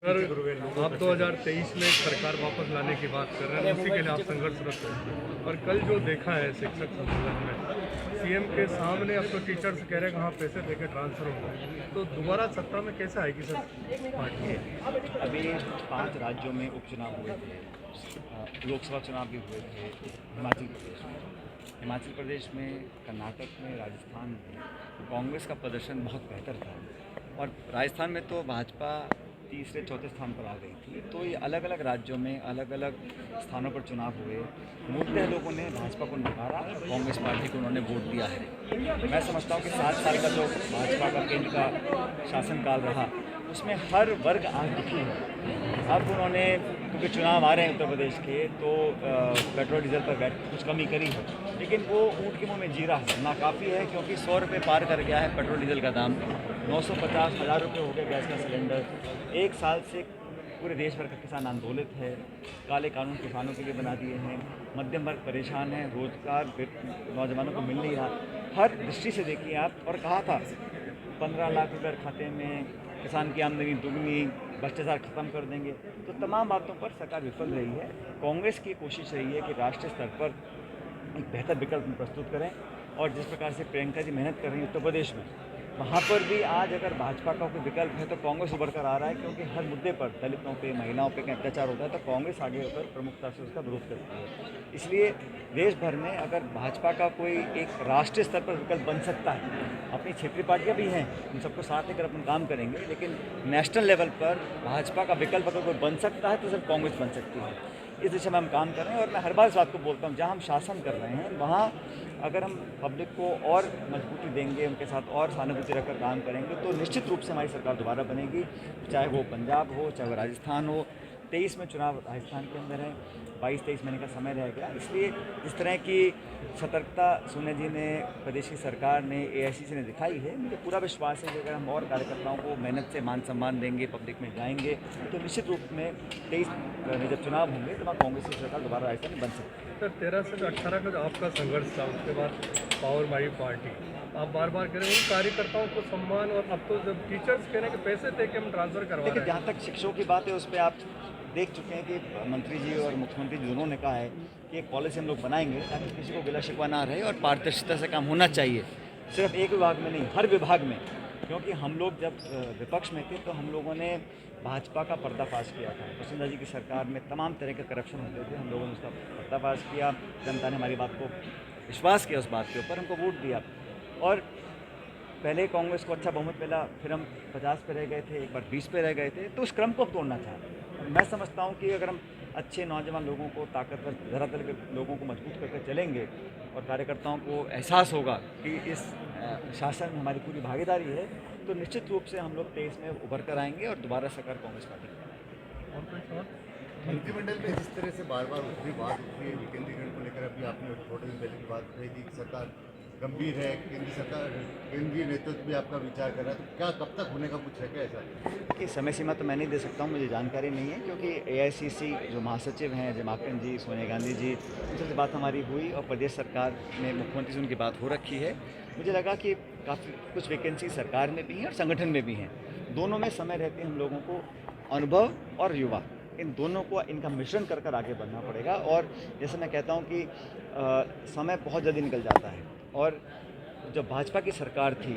Sir, आप 2023 में सरकार वापस लाने की बात कर रहे हैं, उसी के लिए आप संघर्षरत हैं। और कल जो देखा है शिक्षक संमेलन में, सीएम के सामने अब तो टीचर्स कह रहे हैं कि हाँ पैसे देके ट्रांसफर होगा, तो दोबारा सत्ता में कैसे आएगी सर पार्टी? अभी 5 राज्यों में उपचुनाव हुए थे, लोकसभा चुनाव भी हुए थे हिमाचल प्रदेश में, कर्नाटक में, राजस्थान में कांग्रेस का प्रदर्शन बहुत बेहतर था और राजस्थान में तो भाजपा तीसरे चौथे स्थान पर आ गई थी। तो ये अलग अलग राज्यों में अलग अलग स्थानों पर चुनाव हुए, मूलतः लोगों ने भाजपा को नकारा, कांग्रेस पार्टी को उन्होंने वोट दिया है। मैं समझता हूँ कि 7 साल का जो भाजपा का केंद्र का शासनकाल रहा उसमें हर वर्ग आज दुखी है। अब उन्होंने, क्योंकि चुनाव आ रहे हैं उत्तर प्रदेश के, तो पेट्रोल डीजल पर बैठ कुछ कमी करी है, लेकिन वो ऊँट के मुँह में जीरा है, नाकाफ़ी है, क्योंकि 100 रुपये पार कर गया है पेट्रोल डीजल का दाम, 950,000 रुपये हो गए गैस का सिलेंडर। 1 साल से पूरे देश भर का किसान आंदोलित है, काले कानून किसानों के लिए बना दिए हैं, मध्यम वर्ग परेशान है, रोजगार नौजवानों को मिल नहीं रहा। हर दृष्टि से देखिए आप, और कहा था 15 लाख रुपये खाते में, किसान की आमदनी दुगनी, भ्रष्टाचार खत्म कर देंगे। तो तमाम बातों पर सरकार विफल रही है। कांग्रेस की कोशिश रही है कि राष्ट्रीय स्तर पर एक बेहतर विकल्प प्रस्तुत करें, और जिस प्रकार से प्रियंका जी मेहनत कर रही हैं उत्तर प्रदेश में, वहाँ पर भी आज अगर भाजपा का कोई विकल्प है तो कांग्रेस उभर कर आ रहा है, क्योंकि हर मुद्दे पर दलितों पे, महिलाओं पे कहीं अत्याचार होता है तो कांग्रेस आगे होकर प्रमुखता से उसका विरोध करती है। इसलिए देश भर में अगर भाजपा का कोई एक राष्ट्रीय स्तर पर विकल्प बन सकता है, अपनी क्षेत्रीय पार्टियाँ भी हैं, उन सबको साथ लेकर अपन काम करेंगे, लेकिन नेशनल लेवल पर भाजपा का विकल्प अगर कोई बन सकता है तो सिर्फ कांग्रेस बन सकती है। इस दिशा में हम काम कर रहे हैं, और मैं हर बार इस बात को बोलता हूँ, जहाँ हम शासन कर रहे हैं वहाँ अगर हम पब्लिक को और मजबूती देंगे, उनके साथ और सहानुभूति रखकर काम करेंगे, तो निश्चित रूप से हमारी सरकार दोबारा बनेगी, चाहे वो पंजाब हो, चाहे वो राजस्थान हो। 23 में चुनाव राजस्थान के अंदर है, 22-23 महीने का समय रह गया। इसलिए इस तरह की सतर्कता सोनिया जी ने, प्रदेश की सरकार ने, एआईसीसी ने दिखाई है। मुझे पूरा विश्वास है कि अगर हम और कार्यकर्ताओं को मेहनत से मान सम्मान देंगे, पब्लिक में जाएंगे, तो निश्चित रूप में 23 में जब चुनाव होंगे तो वहाँ कांग्रेस की सरकार दोबारा राजस्थान में बन सकती है। सर, 13 से 18 का जो आपका संघर्ष था, उसके बाद पावर माई पार्टी, आप बार बार कह रहे हैं उन कार्यकर्ताओं को सम्मान, और अब तो जब टीचर्स कह रहे हैं कि पैसे दे के हम ट्रांसफर करवा रहे हैं। जहाँ तक शिक्षकों की बात है उस पर आप देख चुके हैं कि मंत्री जी और मुख्यमंत्री जी दोनों ने कहा है कि एक पॉलिसी हम लोग बनाएंगे ताकि किसी को गिला शिकवा ना रहे, और पारदर्शिता से काम होना चाहिए, सिर्फ एक विभाग में नहीं, हर विभाग में। क्योंकि हम लोग जब विपक्ष में थे तो हम लोगों ने भाजपा का पर्दाफाश किया था, वसुंधरा जी की सरकार में तमाम तरह के करप्शन होते थे, हम लोगों ने उसका पर्दाफाश किया, जनता ने हमारी बात को विश्वास किया, उस बात के ऊपर हमको वोट दिया, और पहले कांग्रेस को अच्छा बहुमत मिला, फिर हम 50 पे रह गए थे, एक बार 20 पे रह गए थे, तो उस क्रम को अब तोड़ना चाहते। मैं समझता हूँ कि अगर हम अच्छे नौजवान लोगों को, ताकतवर धरातल के लोगों को मजबूत करके चलेंगे, और कार्यकर्ताओं को एहसास होगा कि इस शासन में हमारी पूरी भागीदारी है, तो निश्चित रूप से हम लोग 23 में उभर कर आएंगे और दोबारा सरकार कांग्रेस पार्टी। और कोई सवाल? मंत्रिमंडल में जिस तरह से बार बार उठती बात उठती है विकेंद्रीकरण को लेकर, अभी आपने थोड़े दिन पहले की बात कही थी कि सरकार गंभीर है, केंद्रीय नेतृत्व भी आपका विचार कर रहा है, तो क्या कब तक होने का कुछ है क्या ऐसा? कि समय सीमा तो मैं नहीं दे सकता हूँ, मुझे जानकारी नहीं है, क्योंकि एआईसीसी जो महासचिव हैं, जमाकन जी, सोनिया गांधी जी, उनसे बात हमारी हुई, और प्रदेश सरकार में मुख्यमंत्री से उनकी बात हो रखी है। मुझे लगा कि काफ़ी कुछ वैकेंसी सरकार में भी हैं और संगठन में भी हैं, दोनों में समय रहते हम लोगों को अनुभव और युवा, इन दोनों को, इनका मिश्रण कर कर आगे बढ़ना पड़ेगा। और जैसे मैं कहता हूँ कि समय बहुत जल्दी निकल जाता है, और जब भाजपा की सरकार थी,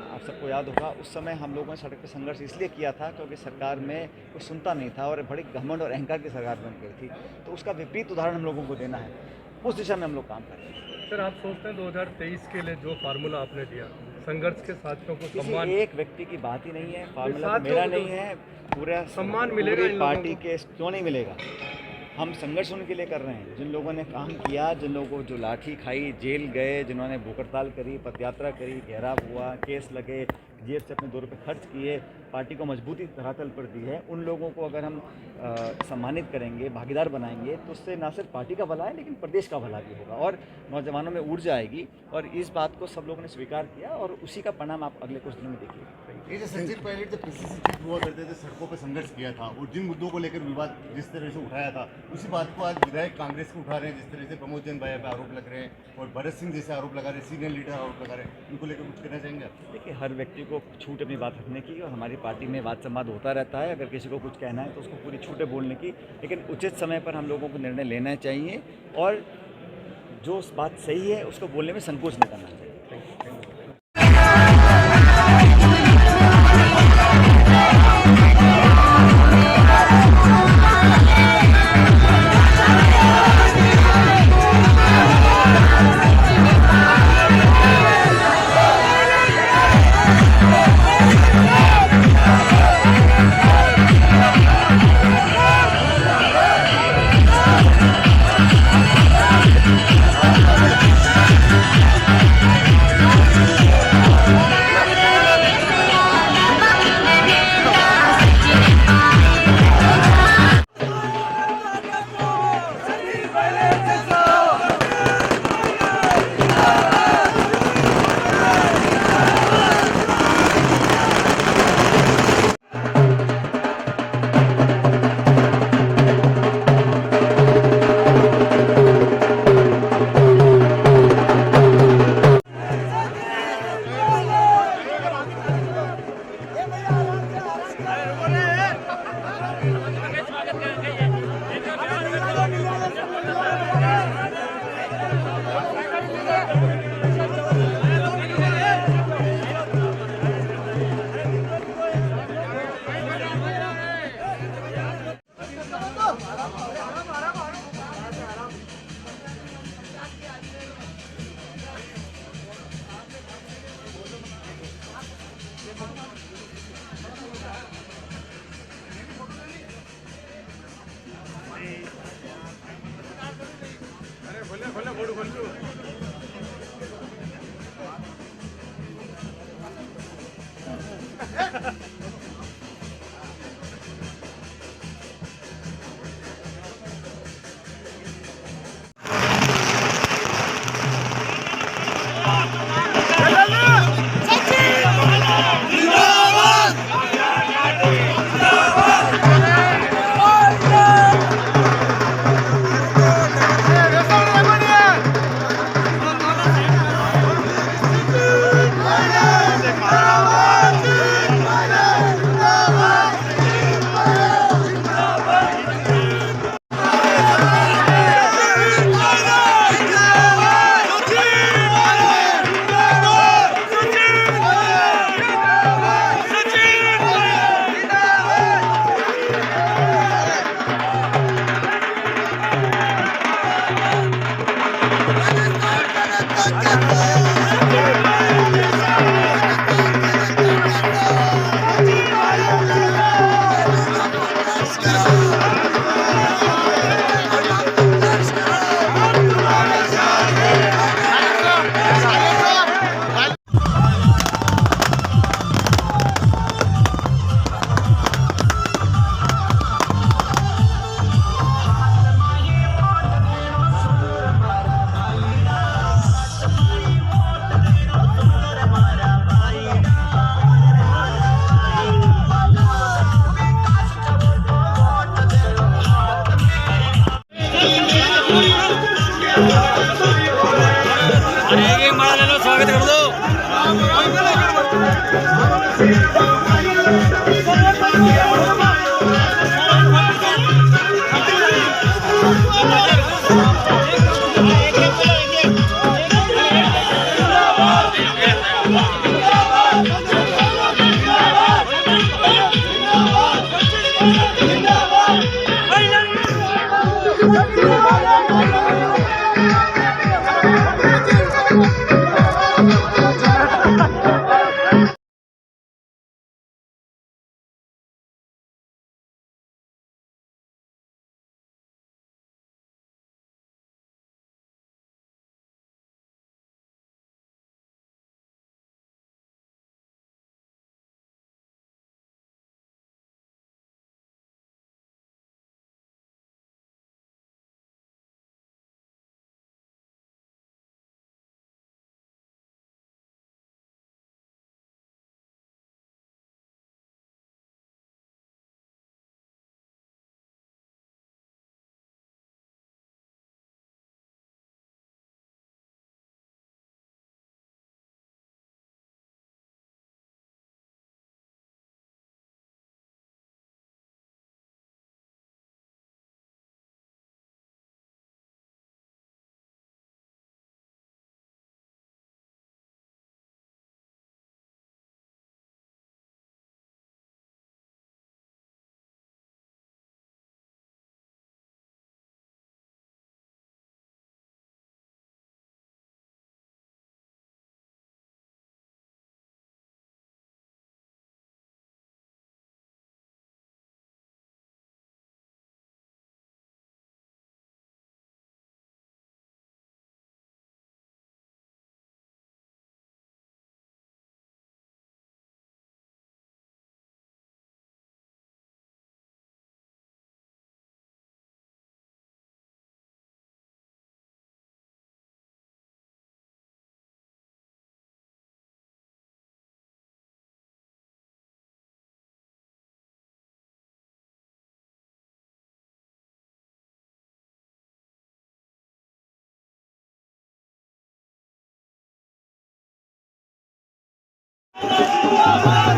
आप सबको याद होगा, उस समय हम लोगों ने सड़क पर संघर्ष इसलिए किया था क्योंकि सरकार में कोई सुनता नहीं था, और बड़ी घमंड और अहंकार की सरकार बन गई थी। तो उसका विपरीत उदाहरण हम लोगों को देना है, उस दिशा में हम लोग काम कर रहे हैं। सर, आप सोचते हैं 2023 के लिए जो फार्मूला आपने दिया, संघर्ष के साथियों को सम्मान, एक व्यक्ति की बात ही नहीं है, फार्मूला तो मेरा नहीं है, पूरा सम्मान मिलेगा इन लोगों पार्टी के, क्यों नहीं मिलेगा। हम संघर्ष उनके लिए कर रहे हैं जिन लोगों ने काम किया, जिन लोगों को जो लाठी खाई, जेल गए, जिन्होंने भूख हड़ताल करी, पदयात्रा करी, घेराव हुआ, केस लगे, जेब से अपने 2 रुपये खर्च किए, पार्टी को मजबूती धरातल पर दी है, उन लोगों को अगर हम सम्मानित करेंगे, भागीदार बनाएंगे, तो उससे न सिर्फ पार्टी का भला है लेकिन प्रदेश का भला भी होगा, और नौजवानों में ऊर्जा आएगी। और इस बात को सब लोगों ने स्वीकार किया, और उसी का परिणाम आप अगले कुछ दिनों में देखिए। ये जो सचिन पायलट जब पीसीसी चीफ हुआ करते थे, सड़कों पर संघर्ष किया था और जिन मुद्दों को लेकर विवाद जिस तरह से उठाया था, उसी बात को आज विधायक कांग्रेस को उठा रहे हैं। जिस तरह से प्रमोद जैन भाई पे आरोप लग रहे हैं और भरत सिंह जैसे आरोप लगा रहे हैं, सीनियर लीडर आरोप लगा रहे हैं, उनको लेकर कुछ कहना चाहेंगे आप? देखिए, हर व्यक्ति को छूट अपनी बात रखने की, और हमारी पार्टी में वाद संवाद होता रहता है। अगर किसी को कुछ कहना है तो उसको पूरी छूट है बोलने की, लेकिन उचित समय पर हम लोगों को निर्णय लेना चाहिए और जो बात सही है उसको बोलने में संकोच नहीं करना चाहिए। जिंदाबाद